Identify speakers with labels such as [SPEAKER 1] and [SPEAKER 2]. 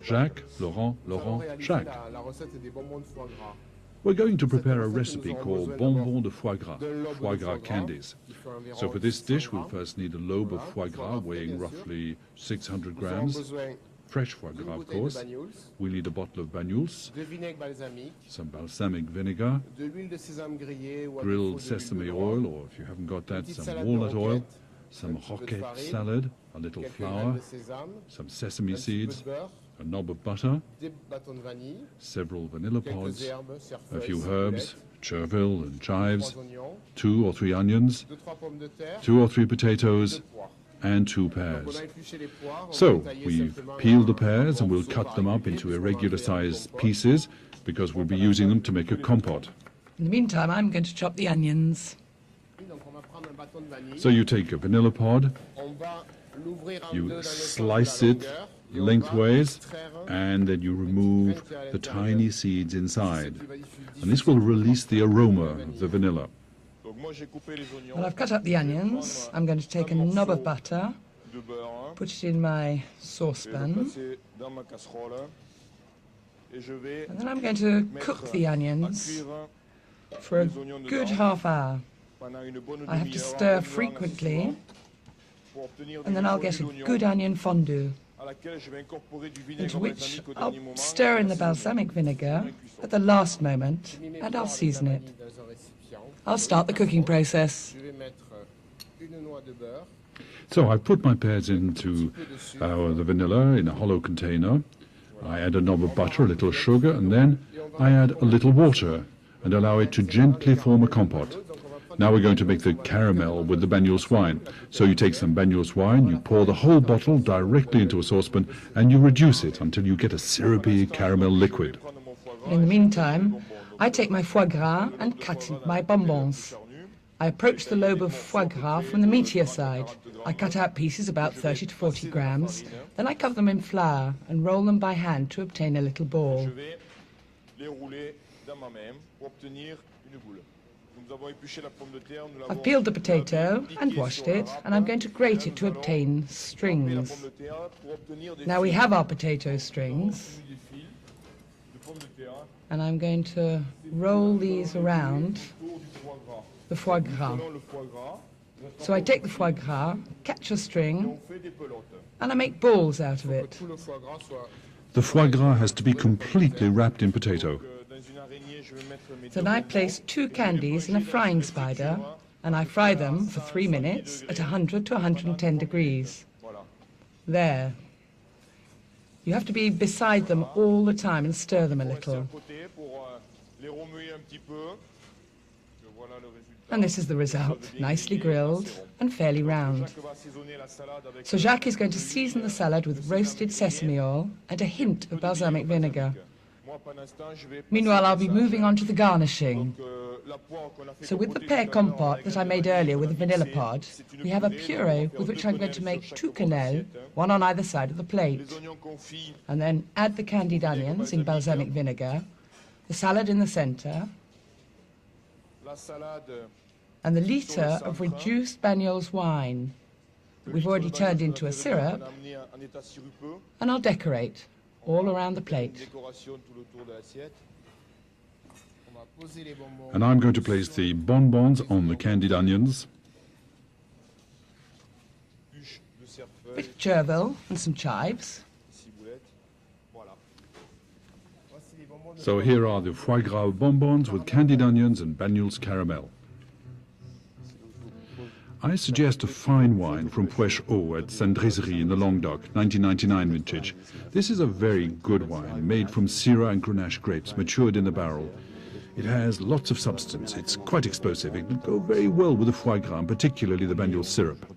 [SPEAKER 1] Jacques, Laurent, Jacques. We're going to prepare a recipe called bonbons de foie gras candies. So for this dish, we'll first need a lobe of foie gras weighing roughly 600 grams. Fresh foie gras, of course. We'll need a bottle of Banyuls, some balsamic vinegar, grilled sesame oil, or if you haven't got that, some walnut oil, some roquette salad, a little flour, some sesame seeds, a knob of butter, several vanilla pods, a few herbs, chervil and chives, 2 or 3 onions, 2 or 3 potatoes, and 2 pears. So we've peeled the pears and we'll cut them up into irregular sized pieces because we'll be using them to make a compote.
[SPEAKER 2] In the meantime, I'm going to chop the onions.
[SPEAKER 1] So you take a vanilla pod, you slice it lengthways, and then you remove the tiny seeds inside. And this will release the aroma of the vanilla.
[SPEAKER 2] Well, I've cut up the onions. I'm going to take a knob of butter, put it in my saucepan, and then I'm going to cook the onions for a good half hour. I have to stir frequently, and then I'll get a good onion fondue, into which I'll stir in the balsamic vinegar at the last moment, and I'll season it. I'll start the cooking process.
[SPEAKER 1] So I put my pears into the vanilla in a hollow container. I add a knob of butter, a little sugar, and then I add a little water and allow it to gently form a compote. Now we're going to make the caramel with the Banyuls wine. So you take some Banyuls wine, you pour the whole bottle directly into a saucepan, and you reduce it until you get a syrupy caramel liquid.
[SPEAKER 2] In the meantime, I take my foie gras and cut my bonbons. I approach the lobe of foie gras from the meatier side. I cut out pieces about 30 to 40 grams, then I cover them in flour and roll them by hand to obtain a little ball. I've peeled the potato and washed it, and I'm going to grate it to obtain strings. Now we have our potato strings, and I'm going to roll these around the foie gras. So I take the foie gras, catch a string, and I make balls out of it.
[SPEAKER 1] The foie gras has to be completely wrapped in potato.
[SPEAKER 2] Then I place 2 candies in a frying spider, and I fry them for 3 minutes at 100 to 110 degrees. There. You have to be beside them all the time and stir them a little. And this is the result, nicely grilled and fairly round. So Jacques is going to season the salad with roasted sesame oil and a hint of balsamic vinegar. Meanwhile, I'll be moving on to the garnishing. So with the pear compote that I made earlier with the vanilla pod, we have a puree with which I'm going to make 2 quenelles, 1 on either side of the plate. And then add the candied onions in balsamic vinegar, the salad in the center, and the litre of reduced Banyuls wine that we've already turned into a syrup, and I'll decorate all around the plate.
[SPEAKER 1] And I'm going to place the bonbons on the candied onions.
[SPEAKER 2] A bit of chervil and some chives.
[SPEAKER 1] So here are the foie gras bonbons with candied onions and Banyuls caramel. I suggest a fine wine from Pourcel at Saint-Drézery in the Languedoc, 1999 vintage. This is a very good wine, made from Syrah and Grenache grapes, matured in the barrel. It has lots of substance. It's quite explosive. It will go very well with the foie gras, and particularly the Banyuls syrup.